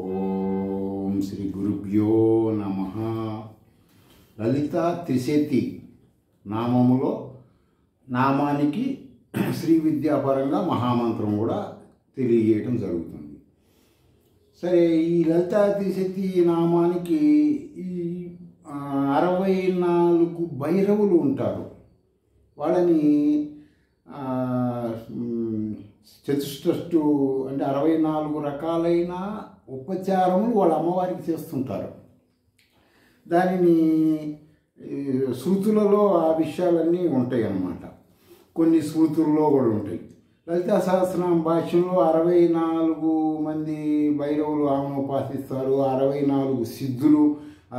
ఓం శ్రీ గురుభ్యో నమః. లలిత త్రిశతి నామములో నామానికి శ్రీ విద్యాపరంగా మహామంత్రం కూడా తెలియజేయటం జరుగుతుంది. సరే, ఈ లలిత త్రిశతి నామానికి ఈ 64 భైరవులు ఉంటారు. వాళ్ళని చతుష్టష్టు అంటే 64 రకాలైన ఉపచారములు వాళ్ళ అమ్మవారికి చేస్తుంటారు. దానిని శృతులలో ఆ విషయాలన్నీ ఉంటాయి అన్నమాట. కొన్ని శృతుల్లో కూడా ఉంటాయి. లలితా సహస్రనామ భాష్యంలో 64 మంది భైరవులు ఆమెను ఉపాసిస్తారు. 64 సిద్ధులు,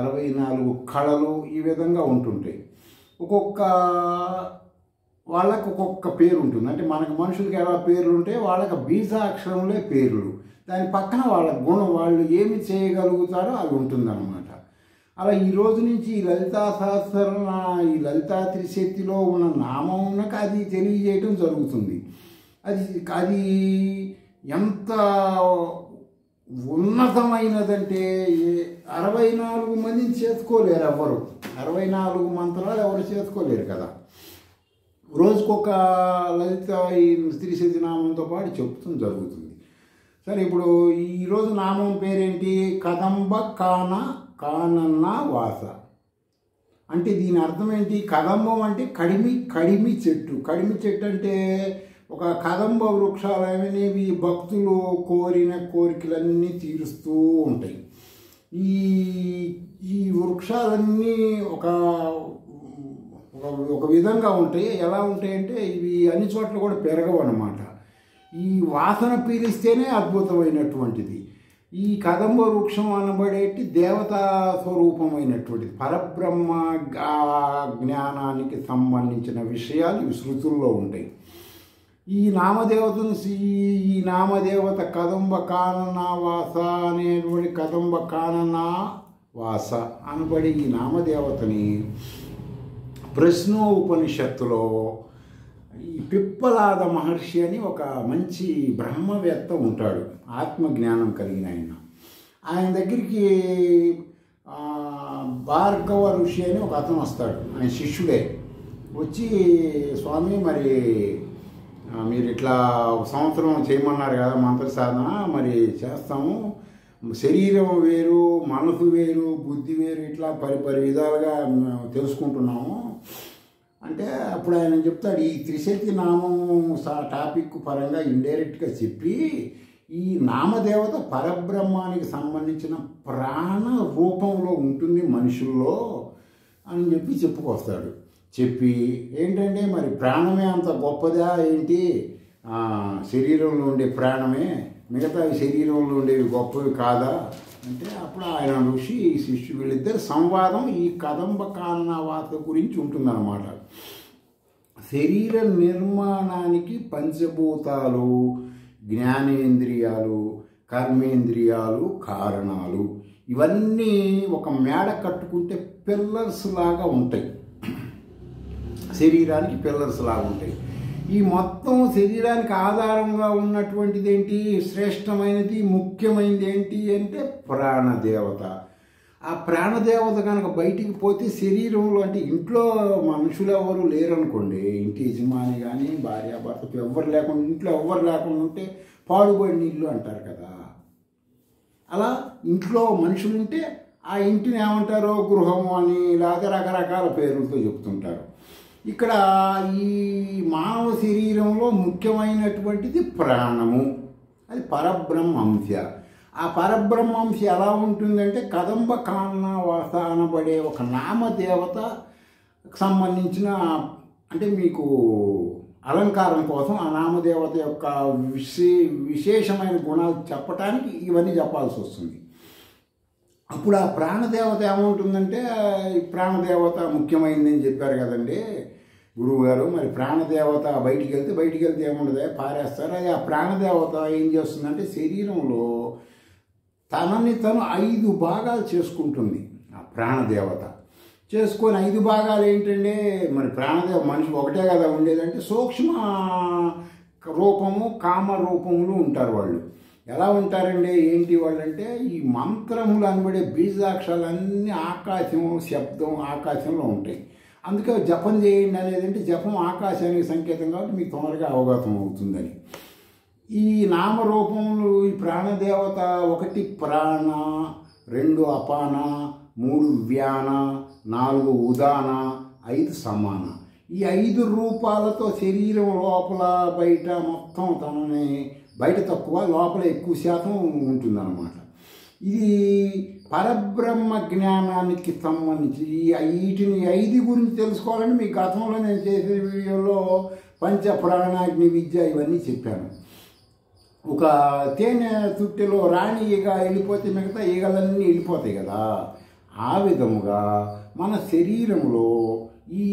64 కళలు ఈ విధంగా ఉంటుంటాయి. ఒక్కొక్క వాళ్ళకు ఒక్కొక్క పేరు ఉంటుంది. అంటే మనకు మనుషులకి ఎలా పేర్లు ఉంటాయి, వాళ్ళకి బీజాక్షరంలో పేర్లు, దాని పక్కన వాళ్ళ గుణం, వాళ్ళు ఏమి చేయగలుగుతారో అది ఉంటుందన్నమాట. అలా ఈ రోజు నుంచి ఈ ఈ లలితా త్రిశతిలో ఉన్న నామమునకు అది తెలియజేయడం జరుగుతుంది. అది ఎంత ఉన్నతమైనదంటే 64 మందిని చేసుకోలేరు ఎవరు. 64 మంత్రాలు ఎవరు చేసుకోలేరు కదా. రోజుకొక లలిత ఈ త్రిశతి నామంతో పాటు చెప్తూ జరుగుతుంది. సరే, ఇప్పుడు ఈరోజు నామం పేరేంటి? కదంబ కానన్న వాస. అంటే దీని అర్థం ఏంటి? కదంబం అంటే కడిమి చెట్టు. కడిమి చెట్టు అంటే ఒక కదంబ వృక్షాలు అనేవి భక్తులు కోరిన కోరికలన్నీ తీరుస్తూ ఉంటాయి. ఈ వృక్షాలన్నీ ఒక విధంగా ఉంటాయి. ఎలా ఉంటాయంటే ఇవి అన్ని చోట్ల కూడా పెరగవు అన్నమాట. ఈ వాసన పీలిస్తేనే అద్భుతమైనటువంటిది. ఈ కదంబ వృక్షం అనబడేటి దేవతా స్వరూపమైనటువంటిది, పరబ్రహ్మ జ్ఞానానికి సంబంధించిన విషయాలు ఈ శృతుల్లో ఉంటాయి. ఈ నామదేవత కదంబ కానన వాస అనేటువంటి కదంబ కానన వాస అనబడి ఈ నామదేవతని ప్రశ్నోపనిషత్తులో ఈ పిప్పలాద మహర్షి అని ఒక మంచి బ్రహ్మవేత్త ఉంటాడు, ఆత్మజ్ఞానం కలిగిన ఆయన దగ్గరికి భార్గవ ఋషి అని ఒక అతను వస్తాడు. ఆయన శిష్యుడే. వచ్చి, స్వామి, మరి మీరు ఇట్లా ఒక సంవత్సరం చేయమన్నారు కదా మంత్ర సాధన, మరి చేస్తాము. శరీరం వేరు, మనసు వేరు, బుద్ధి వేరు, ఇట్లా పరి విధాలుగా తెలుసుకుంటున్నాము అంటే అప్పుడు ఆయన చెప్తాడు, ఈ త్రిశతి నామం టాపిక్ పరంగా ఇండైరెక్ట్గా చెప్పి ఈ నామదేవత పరబ్రహ్మానికి సంబంధించిన ప్రాణ రూపంలో ఉంటుంది మనుషుల్లో అని చెప్పుకొస్తాడు. చెప్పి ఏంటంటే, మరి ప్రాణమే అంత గొప్పదా ఏంటి? శరీరంలో ఉండే ప్రాణమే, మిగతా శరీరంలో ఉండేవి గొప్పవి కాదా అంటే అప్పుడు ఆయన ఋషి శిష్యు వీళ్ళిద్దరు సంవాదం ఈ కదంబ కాననవాస గురించి ఉంటుందన్నమాట. శరీర నిర్మాణానికి పంచభూతాలు, జ్ఞానేంద్రియాలు, కర్మేంద్రియాలు కారణాలు. ఇవన్నీ ఒక మేడ కట్టుకుంటే పిల్లర్స్ లాగా ఉంటాయి. శరీరానికి పిల్లర్స్ లాగా ఉంటాయి. ఈ మొత్తం శరీరానికి ఆధారంగా ఉన్నటువంటిది ఏంటి? శ్రేష్టమైనది, ముఖ్యమైనది ఏంటి అంటే ప్రాణదేవత. ఆ ప్రాణదేవత కనుక బయటికి పోతే శరీరంలో, అంటే ఇంట్లో మనుషులు ఎవరు లేరనుకోండి, ఇంటి యజమాని కానీ భార్యాభర్త ఎవరు లేకుండా, ఇంట్లో ఎవరు లేకుండా ఉంటే పాడుబడిన ఇల్లు అంటారు కదా. అలా ఇంట్లో మనుషులు ఉంటే ఆ ఇంటిని ఏమంటారో గృహము అని లేదా రకరకాల పేర్లతో చెప్తుంటారు. ఇక్కడ ఈ మానవ శరీరంలో ముఖ్యమైనటువంటిది ప్రాణము, అది పరబ్రహ్మంశ. ఆ పరబ్రహ్మంశ ఎలా ఉంటుందంటే కదంబ కాననవాస అనబడే ఒక నామదేవతకు సంబంధించిన, అంటే మీకు అలంకారం కోసం ఆ నామదేవత యొక్క విశేషమైన గుణాలు చెప్పటానికి ఇవన్నీ చెప్పాల్సి వస్తుంది. అప్పుడు ఆ ప్రాణదేవత ఏమవుతుందంటే, ప్రాణదేవత ముఖ్యమైనదని చెప్పారు కదండి గురువుగారు, మరి ప్రాణదేవత బయటికి వెళ్తే ఏముండదు, పారేస్తారు. అది ఆ ప్రాణదేవత ఏం చేస్తుందంటే శరీరంలో తనని తను 5 భాగాలు చేసుకుంటుంది. ఆ ప్రాణదేవత చేసుకొని 5 భాగాలు ఏంటంటే, మరి మనిషి ఒకటే కదా ఉండేదంటే సూక్ష్మ రూపము, కామ రూపములు ఉంటారు వాళ్ళు. ఎలా ఉంటారండి ఏంటి వాళ్ళంటే ఈ మంత్రములు అనబడే బీజాక్షరాలన్నీ ఆకాశం శబ్దం ఆకాశంలో ఉంటాయి. అందుకే జపం చేయండి అనేది అంటే జపం ఆకాశానికి సంకేతం కాబట్టి మీకు తొందరగా అవగతం అవుతుందని. ఈ నామరూపములు ఈ ప్రాణదేవత 1 ప్రాణ, 2 అపాన, 3 వ్యాన, 4 ఉదాన, 5 సమాన. ఈ 5 రూపాలతో శరీరం లోపల బయట మొత్తం తనని బయట తక్కువ లోపల ఎక్కువ శాతం ఉంటుందన్నమాట. ఇది పరబ్రహ్మ జ్ఞానానికి సంబంధించి వీటిని 5 గురించి తెలుసుకోవాలని మీ గతంలో నేను చేసే వీడియోలో పంచ ప్రాణాగ్ని విద్య ఇవన్నీ చెప్పాను. ఒక తేనె తుట్టెలో రాణి ఈగ వెళ్ళిపోతే మిగతా ఈగలన్నీ వెళ్ళిపోతాయి కదా. ఆ విధముగా మన శరీరంలో ఈ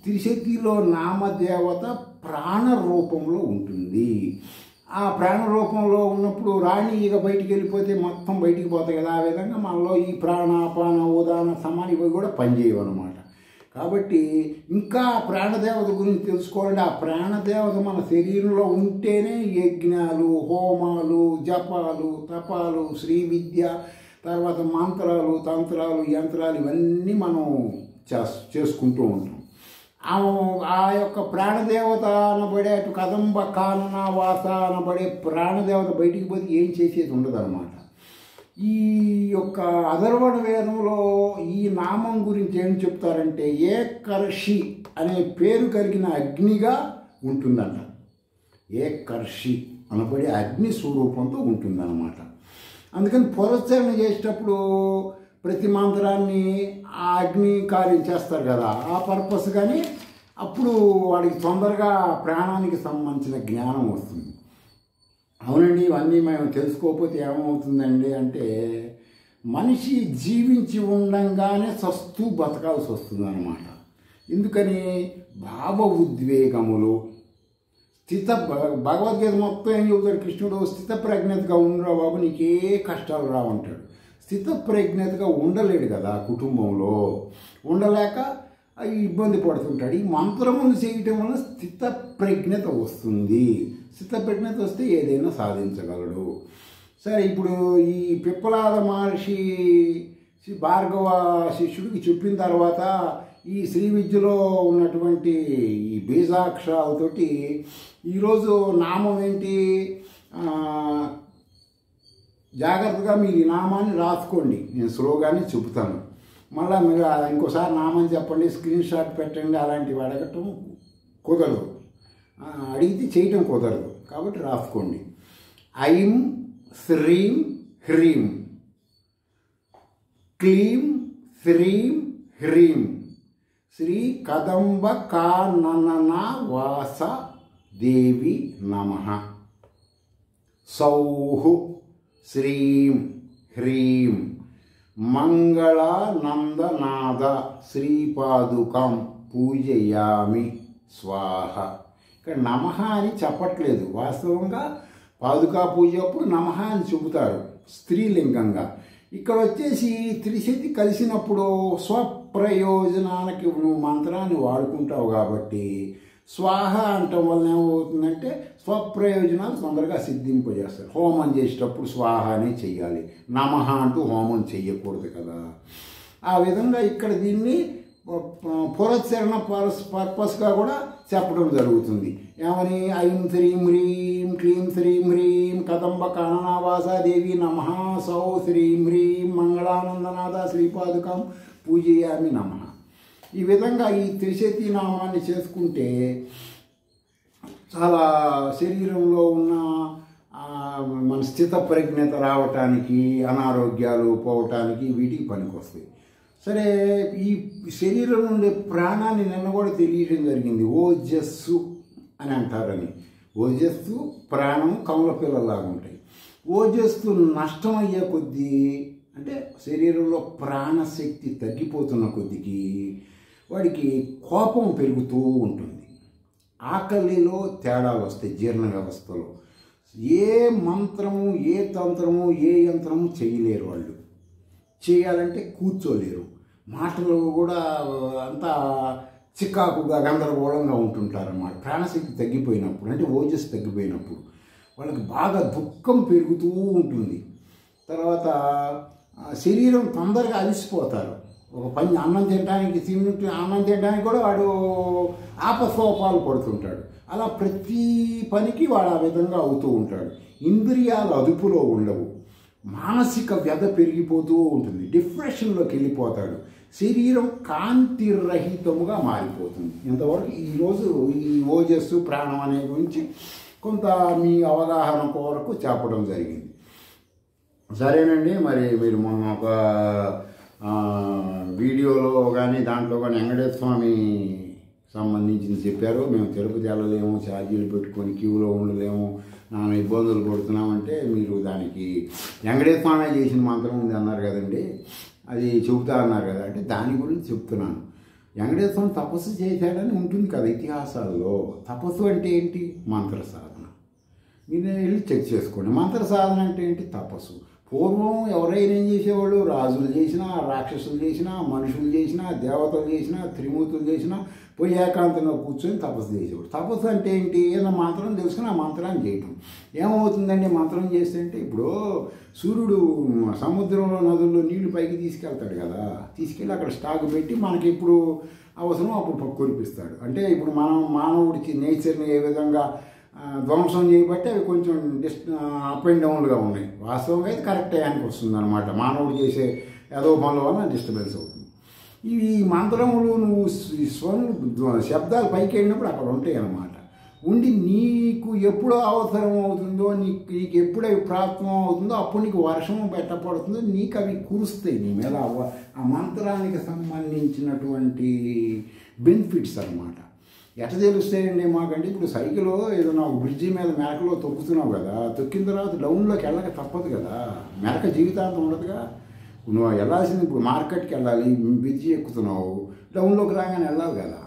త్రిశక్తిలో నామదేవత ప్రాణ రూపంలో ఉంటుంది. ఆ ప్రాణ రూపంలో ఉన్నప్పుడు రాణి ఈగ బయటికి వెళ్ళిపోతే మొత్తం బయటికి పోతాయి కదా. ఆ విధంగా మనలో ఈ ప్రాణాపాన ఉదాన సమాన ఇవి కూడా పనిచేయవు అన్నమాట. కాబట్టి ఇంకా ప్రాణదేవత గురించి తెలుసుకోవాలంటే ఆ ప్రాణదేవత మన శరీరంలో ఉంటేనే యజ్ఞాలు, హోమాలు, జపాలు, తపాలు, శ్రీ విద్య, తర్వాత మంత్రాలు, తంత్రాలు, యంత్రాలు ఇవన్నీ మనం చేసుకుంటూ ఉంటాం. ఆ యొక్క ప్రాణదేవత అనబడే అటు కదంబ కానన వాస అనబడే ప్రాణదేవత బయటికి పోతే ఏం చేసేది ఉండదు అన్నమాట. ఈ యొక్క అథర్వణ వేదంలో ఈ నామం గురించి ఏం చెప్తారంటే ఏకర్షి అనే పేరు కలిగిన అగ్నిగా ఉంటుందంట. ఏకర్షి అనబడే అగ్ని స్వరూపంతో ఉంటుందన్నమాట. అందుకని పురస్చరణ చేసేటప్పుడు ప్రతి మంత్రాన్ని ఆ అగ్ని కార్యం చేస్తారు కదా. ఆ పర్పస్ కానీ అప్పుడు వాడికి తొందరగా ప్రాణానికి సంబంధించిన జ్ఞానం వస్తుంది. అవునండి, ఇవన్నీ మేము తెలుసుకోకపోతే ఏమవుతుందండి అంటే మనిషి జీవించి ఉండంగానే సస్తూ బతకాల్సి వస్తుంది అన్నమాట. ఎందుకని భావ ఉద్వేగములు భగవద్గీత మొత్తం ఏం చెబుతాడు కృష్ణుడు, స్థిత ప్రజ్ఞతగా ఉండరా బాబు నీకే కష్టాలు రావంటాడు. స్థిత ప్రజ్ఞతగా ఉండలేడు కదా, కుటుంబంలో ఉండలేక ఇబ్బంది పడుతుంటాడు. ఈ మంత్రములు చేయటం వల్ల స్థిత ప్రజ్ఞత వస్తుంది. స్థిత ప్రజ్ఞత వస్తే ఏదైనా సాధించగలడు. సరే, ఇప్పుడు ఈ పిప్పలాద మహర్షి భార్గవ శిష్యుడికి చెప్పిన తర్వాత ఈ శ్రీ విద్యలో ఉన్నటువంటి ఈ బీజాక్షరాలతోటి ఈరోజు నామం ఏంటి, జాగ్రత్తగా మీరు ఈ నామాన్ని రాసుకోండి. నేను స్లోగానే చెబుతాను. మళ్ళీ మీరు ఇంకోసారి నామని చెప్పండి, స్క్రీన్ షాట్ పెట్టండి, అలాంటివి అడగటం కుదరదు, అడిగితే చేయటం కుదరదు. కాబట్టి రాసుకోండి. ఐం శ్రీం హ్రీం క్లీం శ్రీం హ్రీం శ్రీ కదంబ కానన వాస దేవి నమః. సౌః శ్రీం హ్రీం మంగళానందనాద శ్రీపాదుకం పూజయామి స్వాహ. ఇక్కడ నమః అని చెప్పట్లేదు. వాస్తవంగా పాదుకా పూజ అప్పుడు నమః అని చెబుతారు స్త్రీలింగంగా. ఇక్కడ వచ్చేసి త్రిశక్తి కలిసినప్పుడు స్వప్రయోజనానికి నువ్వు మంత్రాన్ని వాడుకుంటావు కాబట్టి స్వాహ అంటం వల్ల ఏమవుతుందంటే స్వప్రయోజనాలు తొందరగా సిద్ధింపజేస్తారు. హోమం చేసేటప్పుడు స్వాహ అనే చెయ్యాలి, నమః అంటూ హోమం చెయ్యకూడదు కదా. ఆ విధంగా ఇక్కడ దీన్ని పురస్చరణ పర్పస్గా కూడా చెప్పడం జరుగుతుంది. ఏమని ఐం శ్రీం హ్రీం క్లీం శ్రీం హ్రీం కదంబ కాననావాసాదేవి నమః. సౌ శ్రీం హ్రీం మంగళానందనాథ శ్రీపాదుకం పూజయామి నమః. ఈ విధంగా ఈ త్రిశక్తి నామాన్ని చేసుకుంటే చాలా శరీరంలో ఉన్న మన స్థిత ప్రజ్ఞత రావటానికి, అనారోగ్యాలు పోవటానికి వీటికి పనికొస్తాయి. సరే, ఈ శరీరం నుండి ప్రాణాన్ని నిన్న కూడా తెలియడం జరిగింది. ఓజస్సు అని అంటారని. ఓజస్సు ప్రాణం కమల పిల్లలాగా ఉంటాయి. ఓజస్సు నష్టం అయ్యే కొద్దీ అంటే శరీరంలో ప్రాణశక్తి తగ్గిపోతున్న కొద్దికి వాడికి కోపం పెరుగుతూ ఉంటుంది. ఆకలిలో తేడాలు వస్తాయి. జీర్ణ వ్యవస్థలో ఏ మంత్రము, ఏ తంత్రము, ఏ యంత్రము చేయలేరు. వాళ్ళు చేయాలంటే కూర్చోలేరు. మాటలు కూడా అంతా చికాకుగా గందరగోళంగా ఉంటుంటారన్నమాట. ప్రాణశక్తి తగ్గిపోయినప్పుడు, అంటే ఓజస్ తగ్గిపోయినప్పుడు. వాళ్ళకి బాగా దుఃఖం పెరుగుతూ ఉంటుంది. తర్వాత శరీరం తొందరగా అలసిపోతారు. ఒక పని అన్నం తినడానికి కూడా వాడు ఆపసోపాలు పడుతుంటాడు. అలా ప్రతి పనికి వాడు ఆ విధంగా అవుతూ ఉంటాడు. ఇంద్రియాలు అదుపులో ఉండవు, మానసిక వ్యధ పెరిగిపోతూ ఉంటుంది, డిప్రెషన్లోకి వెళ్ళిపోతాడు, శరీరం కాంతిరహితముగా మారిపోతుంది. ఇంతవరకు ఈరోజు ఈ ఓజస్సు ప్రాణం అనే గురించి కొంత మీ అవగాహన కొరకు చెప్పడం జరిగింది. సరేనండి, మరి మీరు మొన్న ఒక వీడియోలో కానీ దాంట్లో కానీ వెంకటేశ్వర స్వామి సంబంధించింది చెప్పారు. మేము తిరుపతి వెళ్ళలేము, ఛార్జీలు పెట్టుకొని క్యూలో ఉండలేము, నాన్న ఇబ్బందులు పడుతున్నామంటే మీరు దానికి వెంకటేశ్వర స్వామి చేసిన మంత్రం ఉంది అన్నారు కదండి, అది చెబుతా అన్నారు కదా. అంటే దాని గురించి చెప్తున్నాను. వెంకటేశ్వర స్వామి తపస్సు చేశాడని ఉంటుంది కదా ఇతిహాసాల్లో. తపస్సు అంటే ఏంటి? మంత్ర సాధన. మీరు వెళ్ళి చెక్ చేసుకోండి. మంత్ర సాధన అంటే ఏంటి? తపస్సు. పూర్వం ఎవరైనా ఏం చేసేవాళ్ళు? రాజులు చేసినా, రాక్షసులు చేసినా, మనుషులు చేసినా, దేవతలు చేసినా, త్రిమూర్తులు చేసినా పోయి ఏకాంతంగా కూర్చొని తపస్సు చేసేవాడు. తపస్సు అంటే ఏంటి? ఏదైనా మంత్రం తెలుసుకుని ఆ మంత్రాన్ని చేయటం. ఏమవుతుందండి మంత్రం చేస్తే? అంటే ఇప్పుడు సూర్యుడు సముద్రంలో, నదుల్లో నీళ్లు పైకి తీసుకెళ్తాడు కదా, తీసుకెళ్ళి అక్కడ స్టాక్ పెట్టి మనకి ఎప్పుడు అవసరం అప్పుడు కురిపిస్తాడు. అంటే ఇప్పుడు మనం మానవుడికి నేచర్ని ఏ విధంగా ధ్వంసం చేయబట్టి అవి కొంచెం అప్ అండ్ డౌన్గా ఉన్నాయి. వాస్తవంగా అయితే కరెక్ట్ టైంకి వస్తుంది అనమాట. మానవుడు చేసే ఏదో పనుల వల్ల డిస్టర్బెన్స్ అవుతుంది. ఈ మంత్రములు నువ్వు శబ్దాలు పైకి వెళ్ళినప్పుడు అక్కడ ఉంటాయి అన్నమాట. ఉండి నీకు ఎప్పుడు అవసరం అవుతుందో, నీకు ఎప్పుడు అవి ప్రాప్తం అవుతుందో అప్పుడు నీకు వర్షం పెట్టబడుతుందో నీకు అవి కురుస్తాయి నీ మీద. ఆ మంత్రానికి సంబంధించినటువంటి బెనిఫిట్స్ అన్నమాట. ఎట్లా తెలుస్తాయండి మాకంటే? ఇప్పుడు సైకిల్ ఏదైనా ఒక బ్రిడ్జి మీద మెరకలో తొక్కుతున్నావు కదా, తొక్కిన తర్వాత డౌన్లోకి వెళ్ళక తప్పదు కదా, మెరక జీవితాంతం ఉండదుగా. నువ్వు వెళ్ళాల్సింది ఇప్పుడు మార్కెట్కి వెళ్ళాలి, బ్రిడ్జి ఎక్కుతున్నావు, డౌన్లోకి రాగానే వెళ్ళాలి కదా.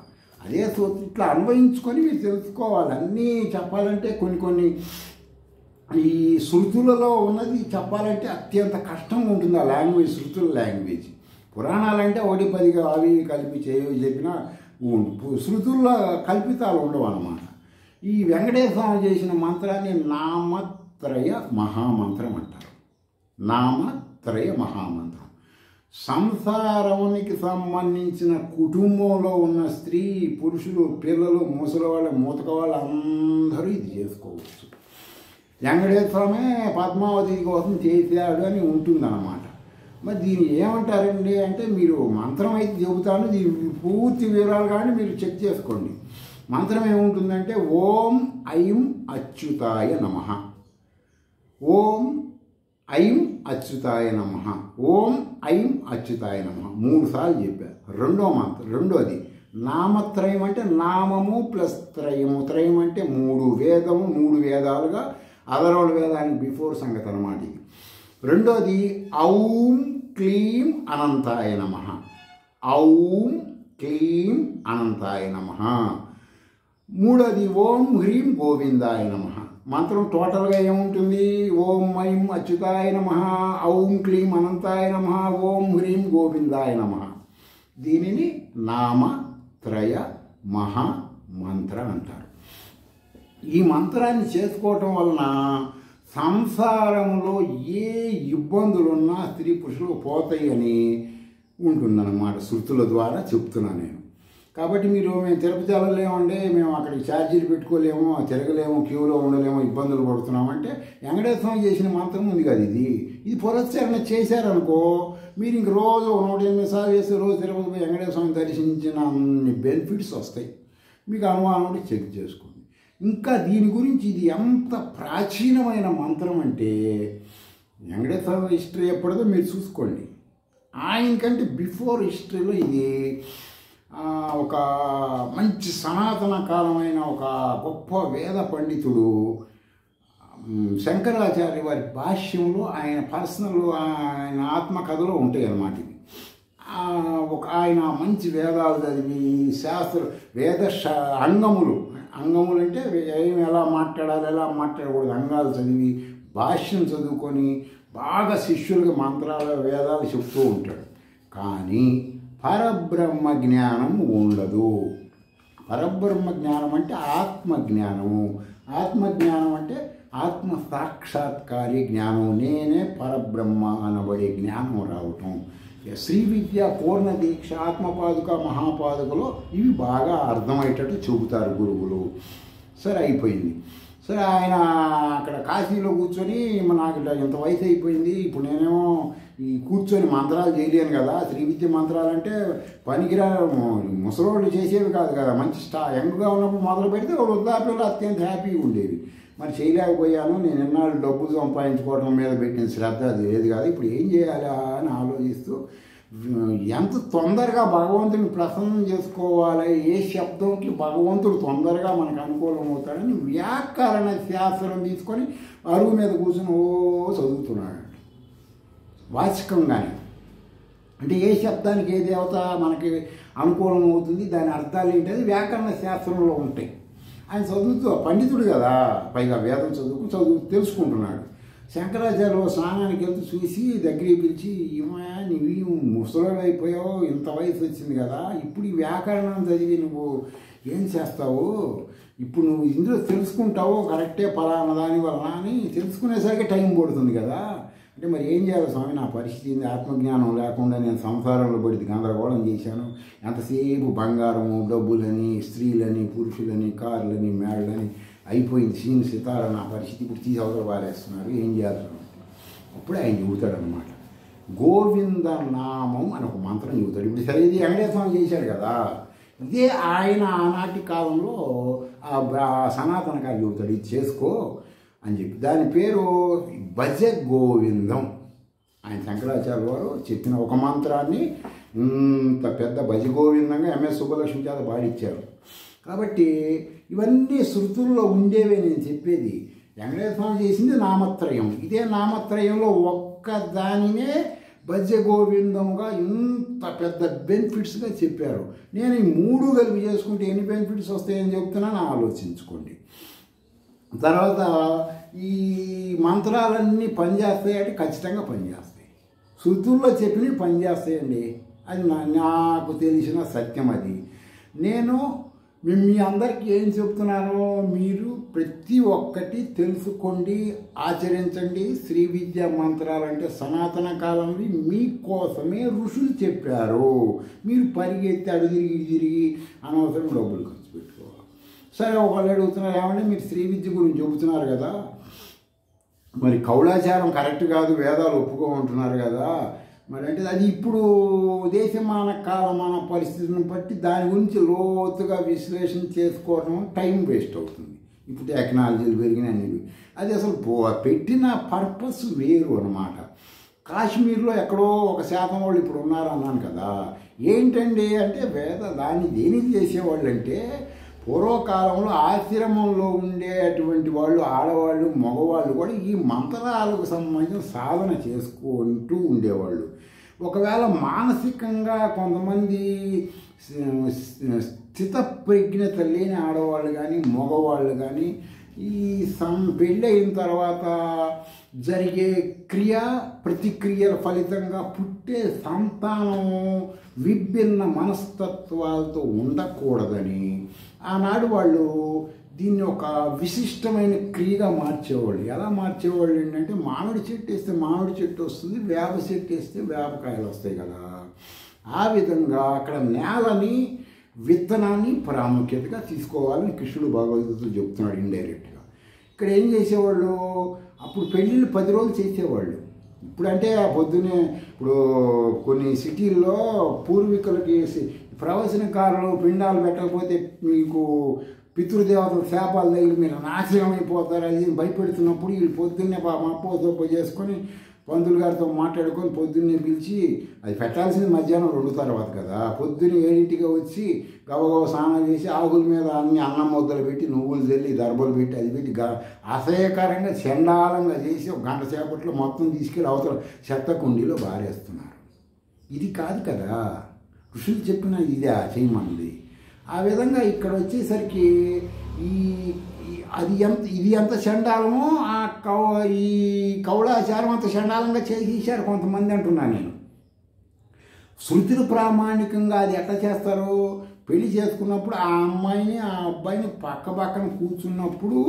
అదే ఇట్లా అన్వయించుకొని మీరు తెలుసుకోవాలి. అన్నీ చెప్పాలంటే కొన్ని ఈ శృతులలో ఉన్నది చెప్పాలంటే అత్యంత కష్టంగా ఉంటుంది ఆ లాంగ్వేజ్, శృతుల లాంగ్వేజ్. పురాణాలంటే 1-10 అవి కలిపి చెప్పినా శృతుల్లో కల్పితాలు ఉండవు అన్నమాట. ఈ వెంకటేశ్వర స్వామి చేసిన మంత్రాన్ని నామత్రయ మహామంత్రం అంటారు. నామత్రయ మహామంత్రం. సంసారానికి సంబంధించిన కుటుంబంలో ఉన్న స్త్రీ, పురుషులు, పిల్లలు, ముసలివాళ్ళు, మూతకవాళ్ళు అందరూ ఇది చేసుకోవచ్చు. వెంకటేశ్వర స్వామి పద్మావతి కోసం చేశాడు అని ఉంటుందన్నమాట. మరి దీన్ని ఏమంటారండి అంటే, మీరు మంత్రం అయితే చెబుతాను, దీని పూర్తి వివరాలు కానీ మీరు చెక్ చేసుకోండి. మంత్రం ఏముంటుందంటే ఓం ఐం అచ్యుతాయ నమః, ఓం ఐం అచ్యుతాయ నమః, ఓం ఐం అచ్యుతాయ నమః 3 సార్లు చెప్పారు. రెండోది నామత్రయం అంటే నామము ప్లస్ త్రయము. త్రయం అంటే 3 వేదము, 3 వేదాలుగా అదరవళ వేదానికి బిఫోర్ సంగతి అన్నమాట ఇది. రెండోది ఔం క్లీం అనంతాయ నమః, ఔం క్లీం అనంతాయ నమః. మూడోది ఓం హ్రీం గోవిందాయ నమః. మంత్రం టోటల్గా ఏముంటుంది? ఓం ఐం అచ్యుతాయ నమః, ఔం క్లీం అనంతాయ నమః, ఓం హ్రీం గోవిందాయ నమః. దీనిని నామత్రయ మహామంత్రం అంటారు. ఈ మంత్రాన్ని చేసుకోవటం వలన సంసారంలో ఏ ఇబ్బందులున్నా స్త్రీ పురుషులు పోతాయి అని ఉంటుందన్నమాట. శృతుల ద్వారా చెప్తున్నాను నేను. కాబట్టి మేము తిరుపతి వెళ్ళలేమండి, మేము అక్కడికి ఛార్జీలు పెట్టుకోలేము, తిరగలేము, క్యూలో ఉండలేము, ఇబ్బందులు పడుతున్నామంటే వెంకటేశ్వర స్వామి చేసిన మంత్రం ఉంది కదా, ఇది పురస్కరణ చేశారనుకో, మీరు ఇంక రోజు 108 సార్లు చేస్తే రోజు తిరుపతి పోయి వెంకటేశ్వర స్వామి దర్శించిన అన్ని బెనిఫిట్స్ వస్తాయి. మీకు అనుమానం చెక్ చేసుకోండి. ఇంకా దీని గురించి ఇది ఎంత ప్రాచీనమైన మంత్రం అంటే వెంకటేశ్వర హిస్టరీ ఎప్పటిదో మీరు చూసుకోండి. ఆయనకంటే బిఫోర్ హిస్టరీలో ఇది ఒక మంచి సనాతన కాలమైన ఒక గొప్ప వేద పండితుడు శంకరాచార్య వారి భాష్యంలో ఆయన పర్సనల్ ఆయన ఆత్మకథలో ఉంటాయి అన్నమాట. ఇవి ఆయన మంచి వేదాలు చదివి వేద అంగములు అంటే ఏమి ఎలా మాట్లాడాలి, ఎలా మాట్లాడకూడదు, అంగాలు చదివి భాష్యం చదువుకొని బాగా శిష్యులకి మంత్రాలు, వేదాలు చెప్తూ ఉంటాడు. కానీ పరబ్రహ్మ జ్ఞానం ఉండదు. పరబ్రహ్మ జ్ఞానం అంటే ఆత్మజ్ఞానము. ఆత్మజ్ఞానం అంటే ఆత్మ సాక్షాత్కారి జ్ఞానం, నేనే పరబ్రహ్మ అనబడే జ్ఞానం రావటం. శ్రీ విద్య, పూర్ణ దీక్ష, ఆత్మపాదుక, మహాపాదుకలో ఇవి బాగా అర్థమయ్యేటట్టు చెబుతారు గురువులు. సరే అయిపోయింది. సరే ఆయన అక్కడ కాశీలో కూర్చొని నాకు ఇంత వయసు అయిపోయింది, ఇప్పుడు నేనేమో ఈ కూర్చొని మంత్రాలు చేయలేను కదా, శ్రీ విద్య మంత్రాలు అంటే పనికిరా ముసలోళ్ళు చేసేవి కాదు కదా, మంచి యంగ్గా ఉన్నప్పుడు మొదలు పెడితే వృద్ధాప్యంలో అత్యంత హ్యాపీగా ఉండేవి. మరి చేయలేకపోయాను, నేను ఎన్నాళ్ళు డబ్బులు సంపాదించుకోవడం మీద పెట్టిన శ్రద్ధ అది లేదు కాదు, ఇప్పుడు ఏం చేయాలా అని ఆలోచిస్తూ ఎంత తొందరగా భగవంతుని ప్రసన్నం చేసుకోవాలి, ఏ శబ్దంకి భగవంతుడు తొందరగా మనకు అనుకూలం అవుతాడని వ్యాకరణ శాస్త్రం తీసుకొని అరుగు మీద కూర్చొని చదువుతున్నాడు వాచికంగానే. అంటే ఏ శబ్దానికి ఏ దేవత మనకి అనుకూలం అవుతుంది, దాని అర్థాలు ఏంటి అది వ్యాకరణ శాస్త్రంలో ఉంటాయి. ఆయన చదువుతూ పండితుడు కదా, పైగా వేదం చదువు తెలుసుకుంటున్నాడు. శంకరాచార్య స్నానానికి వెళ్తూ చూసి దగ్గరికి పిలిచి, ఏమయ్యా నువ్వు ముసలోడు అయిపోయావు, ఇంత వయసు వచ్చింది కదా, ఇప్పుడు ఈ వ్యాకరణం చదివి నువ్వు ఏం చేస్తావు, ఇప్పుడు నువ్వు ఇందులో తెలుసుకుంటావు కరెక్టే పలానా దాని వలన అని తెలుసుకునేసరికి టైం పడుతుంది కదా, అంటే మరి ఏం చేయాలి స్వామి, నా పరిస్థితి ఆత్మజ్ఞానం లేకుండా నేను సంసారంలో పడి గందరగోళం చేశాను, ఎంతసేపు బంగారము, డబ్బులని, స్త్రీలని, పురుషులని, కార్లని, మేళ్ళని అయిపోయింది, సీన్ సితార నా పరిస్థితి, ఇప్పుడు తీసి అవతల పారేస్తున్నారు, ఏం చేయాలి. అప్పుడే ఆయన చెబుతాడనమాట, గోవింద నామం అని ఒక మంత్రం చెబుతాడు. ఇప్పుడు సరే ఇది వెంకటేశ్వర స్వామి చేశాడు కదా, ఇదే ఆయన ఆనాటి కాలంలో సనాతన గారు చెబుతాడు, ఇది చేసుకో అని చెప్పి. దాని పేరు భజ గోవిందం. ఆయన శంకరాచార్య వారు చెప్పిన ఒక మంత్రాన్ని ఇంత పెద్ద భజ గోవిందంగా ఎంఎస్ సుబ్బలక్ష్మి చేత పాడిచ్చారు. కాబట్టి ఇవన్నీ శృతుల్లో ఉండేవే నేను చెప్పేది. వెంకటేశ్వర స్వామి చేసింది నామత్రయం, ఇదే నామత్రయంలో ఒక్క దానినే భజ గోవిందంగా ఇంత పెద్ద బెనిఫిట్స్గా చెప్పారు. నేను ఈ మూడు కలిపి చేసుకుంటే ఎన్ని బెనిఫిట్స్ వస్తాయని చెప్తున్నాను, ఆలోచించుకోండి. తర్వాత ఈ మంత్రాలన్నీ పనిచేస్తాయి అంటే ఖచ్చితంగా పనిచేస్తాయి, శృతుల్లో చెప్పినవి పనిచేస్తాయండి, అది నాకు తెలిసిన సత్యం. అది నేను మీ అందరికీ ఏం చెప్తున్నానో మీరు ప్రతి ఒక్కటి తెలుసుకోండి, ఆచరించండి. శ్రీ విద్యా మంత్రాలంటే సనాతన కాలంలో మీకోసమే ఋషులు చెప్పారు. మీరు పరిగెత్తి అడు తిరిగి అనవసరం డబ్బులు ఖర్చు పెట్టుకోవాలి. సరే ఒకళ్ళు అడుగుతున్నారు, ఏమంటే మీరు శ్రీ విద్య గురించి చెబుతున్నారు కదా, మరి కౌలాచారం కరెక్ట్ కాదు, వేదాలు ఒప్పుకోమంటున్నారు కదా, మరి అంటే అది ఇప్పుడు దేశమాన కాలమాన పరిస్థితిని బట్టి దాని గురించి లోతుగా విశ్లేషణ చేసుకోవడం టైం వేస్ట్ అవుతుంది. ఇప్పుడు టెక్నాలజీలు పెరిగినాయి, అది అసలు పెట్టిన పర్పస్ వేరు అన్నమాట. కాశ్మీర్లో ఎక్కడో 1% వాళ్ళు ఇప్పుడు ఉన్నారు అన్నాను కదా, ఏంటండి అంటే దాన్ని దేనికి చేసేవాళ్ళు అంటే పూర్వకాలంలో ఆశ్రమంలో ఉండేటువంటి వాళ్ళు, ఆడవాళ్ళు, మగవాళ్ళు కూడా ఈ మంత్రాలకు సంబంధించిన సాధన చేసుకుంటూ ఉండేవాళ్ళు. ఒకవేళ మానసికంగా కొంతమంది స్థితప్రజ్ఞత లేని ఆడవాళ్ళు కానీ మగవాళ్ళు కానీ ఈ పెళ్ళి అయిన తర్వాత జరిగే ప్రతిక్రియల ఫలితంగా పుట్టే సంతానం విభిన్న మనస్తత్వాలతో ఉండకూడదని ఆనాడు వాళ్ళు దీన్ని ఒక విశిష్టమైన క్రియగా మార్చేవాళ్ళు. ఎలా మార్చేవాళ్ళు ఏంటంటే, మామిడి చెట్టు వేస్తే మామిడి చెట్టు వస్తుంది, వేప చెట్టు వేస్తే వేపకాయలు వస్తాయి కదా, ఆ విధంగా అక్కడ నేలని, విత్తనాన్ని ప్రాముఖ్యతగా తీసుకోవాలని కృష్ణుడు భగవద్గీతలో చెప్తున్నాడు ఇండైరెక్ట్గా. ఇక్కడ ఏం చేసేవాళ్ళు, అప్పుడు పెళ్ళిళ్ళు 10 రోజులు చేసేవాళ్ళు. ఇప్పుడంటే పొద్దున్నే ఇప్పుడు కొన్ని సిటీల్లో పూర్వీకులకి ప్రవచనకారులు పిండాలు పెట్టకపోతే మీకు పితృదేవతలు శాపాలు తగిలి మీరు నాశనం అయిపోతారు అది భయపెడుతున్నప్పుడు వీళ్ళు పొద్దున్నే అప్పో చేసుకొని పంతులు గారితో మాట్లాడుకొని పొద్దున్నే పిలిచి, అది పెట్టాల్సింది మధ్యాహ్నం 2 తర్వాత కదా, పొద్దున్నే 7ంటికి వచ్చి గబగబ స్నానం చేసి ఆకుల మీద అన్ని అన్నం ముద్దలు పెట్టి నువ్వులు చల్లి దర్బలు పెట్టి అది పెట్టి అసహ్యకరంగా చండాలంగా చేసి 1 గంట సేపట్లో మొత్తం తీసుకెళ్ళి అవతల చెత్త కుండీలో బారేస్తున్నారు. ఇది కాదు కదా ఋషులు చెప్పిన ఇదే చేయమంది. ఆ విధంగా ఇక్కడ వచ్చేసరికి ఇది ఎంత చండాలమో ఈ కౌలాచారం అంత చండాలంగా చేసేసారు కొంతమంది అంటున్నాను నేను. శృతులు ప్రామాణికంగా అది ఎట్లా చేస్తారు, పెళ్లి చేసుకున్నప్పుడు ఆ అమ్మాయిని ఆ అబ్బాయిని పక్కన కూర్చున్నప్పుడు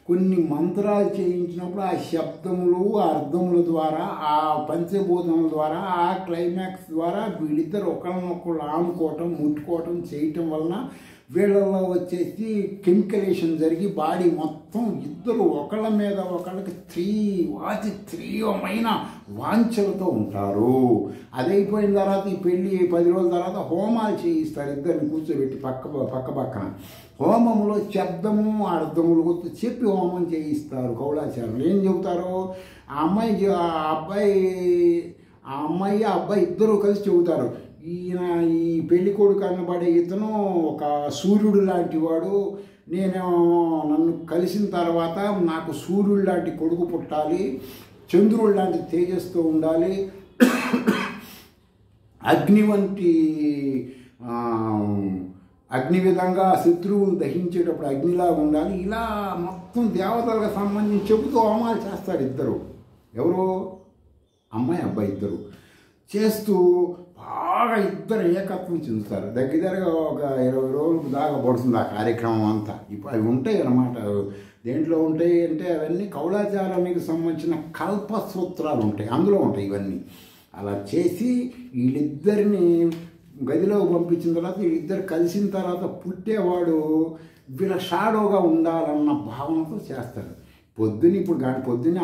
కొన్ని మంత్రాలు చేయించినప్పుడు ఆ శబ్దములు ఆ అర్థముల ద్వారా ఆ పంచభూతముల ద్వారా ఆ క్లైమాక్స్ ద్వారా వీళ్ళిద్దరు ఒకరినొకరు ఆనుకోవటం ముట్టుకోవటం చేయటం వలన వీళ్ళలో వచ్చేసి కెమికలేషన్ జరిగి బాడీ మొత్తం ఇద్దరు ఒకళ్ళ మీద ఒకళ్ళకి తీవ్రమైన వాంఛలతో ఉంటారు. అదైపోయిన తర్వాత ఈ పెళ్ళి 10 రోజుల తర్వాత హోమాలు చేయిస్తారు ఇద్దరిని కూర్చోబెట్టి పక్కన హోమములో శబ్దము అర్థములు గుర్తు చెప్పి హోమం చేయిస్తారు కౌలాచారులు. ఏం చెబుతారు? ఆ అమ్మాయి ఆ అబ్బాయి ఇద్దరు కలిసి చెబుతారు, ఈ పెళ్లి కొడుకు అనబడే ఇతను ఒక సూర్యుడు లాంటి వాడు, నన్ను కలిసిన తర్వాత నాకు సూర్యుడు లాంటి కొడుకు పుట్టాలి, చంద్రుడు లాంటి తేజస్తో ఉండాలి, అగ్ని విధంగా శత్రువులు దహించేటప్పుడు అగ్నిలా ఉండాలి, ఇలా మొత్తం దేవతలకు సంబంధించి చెబుతూ హోమాలు చేస్తారు ఇద్దరు. ఎవరు? అమ్మాయి అబ్బాయి ఇద్దరు చేస్తూ బాగా ఇద్దరు ఏకత్వం చెందుతారు. దగ్గరగా ఒక 20 రోజులు దాకా పడుతుంది ఆ కార్యక్రమం అంతా. ఇప్పుడు అవి ఉంటాయి అన్నమాట. దేంట్లో ఉంటాయి అంటే అవన్నీ కౌలాచారానికి సంబంధించిన కల్పసూత్రాలు ఉంటాయి, అందులో ఉంటాయి ఇవన్నీ. అలా చేసి వీళ్ళిద్దరిని గదిలోకి పంపించిన తర్వాత వీళ్ళిద్దరు కలిసిన తర్వాత పుట్టేవాడు వీళ్ళ షాడోగా ఉండాలన్న భావనతో చేస్తారు. పొద్దున్నే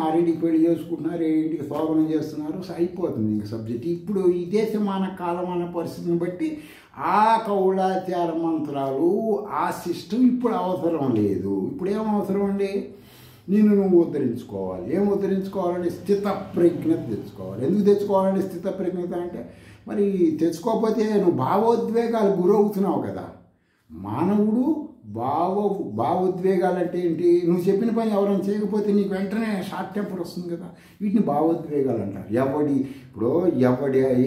6ంటికి పెళ్లి చేసుకుంటున్నారు, 7ంటికి శోభనం చేస్తున్నారు, అయిపోతుంది ఇంక సబ్జెక్ట్. ఇప్పుడు ఈ దేశమాన కాలమాన పరిస్థితిని బట్టి ఆ కౌలాచార మంత్రాలు ఆ సిస్టమ్ ఇప్పుడు అవసరం లేదు. ఇప్పుడు ఏం అవసరం అండి? నువ్వు ఉద్ధరించుకోవాలి. ఏం ఉద్ధరించుకోవాలంటే స్థితప్రజ్ఞత తెచ్చుకోవాలి. ఎందుకు తెచ్చుకోవాలంటే స్థితప్రజ్ఞత అంటే మరి తెచ్చుకోకపోతే నువ్వు భావోద్వేగాలు గురవుతున్నావు కదా. మానవుడు భావోద్వేగాలు అంటే ఏంటి? నువ్వు చెప్పిన పని ఎవరైనా చేయకపోతే నీకు వెంటనే షార్ట్ టెంపర్ వస్తుంది కదా. వీటిని భావోద్వేగాలు అంటారు.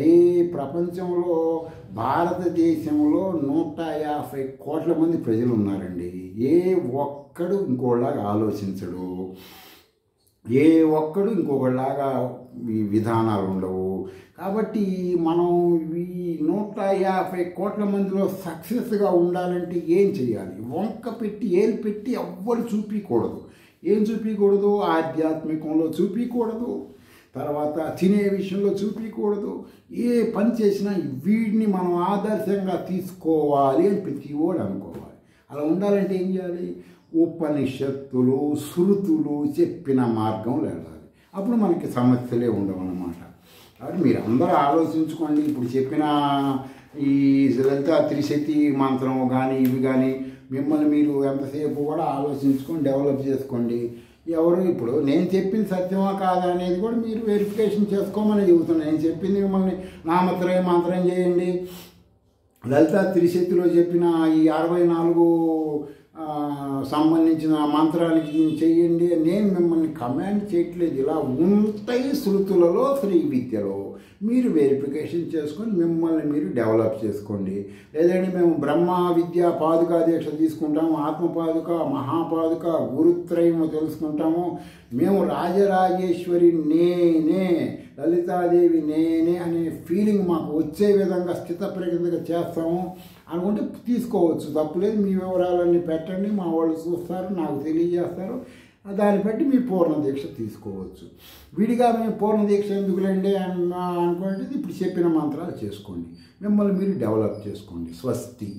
ఏ ప్రపంచంలో భారతదేశంలో 150 కోట్ల మంది ప్రజలు ఉన్నారండి. ఏ ఒక్కడు ఇంకోలాగా ఆలోచించడు, ఏ ఒక్కడు ఇంకొకలాగా ఈ విధానాలు ఉండవు. కాబట్టి మనం ఈ 150 కోట్ల మందిలో సక్సెస్గా ఉండాలంటే ఏం చేయాలి? ఏలు పెట్టి ఎవ్వరు చూపించకూడదు. ఏం చూపించకూడదు? ఆధ్యాత్మికంలో చూపించకూడదు, తర్వాత తినే విషయంలో చూపించకూడదు. ఏ పని చేసినా వీడిని మనం ఆదర్శంగా తీసుకోవాలి అని ప్రతివాడు అనుకోవాలి. అలా ఉండాలంటే ఏం చేయాలి? ఉపనిషత్తులు శృతులు చెప్పిన మార్గంలో వెళ్ళాలి. అప్పుడు మనకి సమస్యలే ఉండవు అన్నమాట. కాబట్టి మీరు అందరూ ఆలోచించుకోండి. ఇప్పుడు చెప్పిన ఈ లలితా త్రిశతి మంత్రం కానీ ఇవి కానీ మిమ్మల్ని మీరు ఎంతసేపు కూడా ఆలోచించుకొని డెవలప్ చేసుకోండి. ఇప్పుడు నేను చెప్పింది సత్యమా కాదా అనేది కూడా మీరు వెరిఫికేషన్ చేసుకోమని చెబుతున్నాను. నేను చెప్పింది మిమ్మల్ని నామత్రయ మంత్రం చేయండి, లలితా త్రిశతిలో చెప్పిన ఈ 64 సంబంధించిన మంత్రానికి చెయ్యండి. నేను మిమ్మల్ని కమాండ్ చేయట్లేదు. ఇలా ఉంటాయి శృతులలో శ్రీ విద్యలో. మీరు వెరిఫికేషన్ చేసుకొని మిమ్మల్ని మీరు డెవలప్ చేసుకోండి. లేదంటే మేము బ్రహ్మ విద్య పాదుకా దీక్ష తీసుకుంటాము, ఆత్మపాదుక మహాపాదుక గురుత్రయము తెలుసుకుంటాము, మేము రాజరాజేశ్వరి నేనే, లలితాదేవి నేనే అనే ఫీలింగ్ మాకు వచ్చే విధంగా స్థితప్రజ్ఞతగా చేస్తాము అనుకుంటే తీసుకోవచ్చు, తప్పులేదు. మీ వివరాలన్నీ పెట్టండి, మా వాళ్ళు చూస్తారు, నాకు తెలియజేస్తారు. దాన్ని బట్టి మీరు పూర్ణ దీక్ష తీసుకోవచ్చు. విడిగా మేము పూర్ణ దీక్ష ఎందుకులేండి అనుకుంటే ఇప్పుడు చెప్పిన మంత్రాలు చేసుకోండి, మిమ్మల్ని మీరు డెవలప్ చేసుకోండి. స్వస్తి.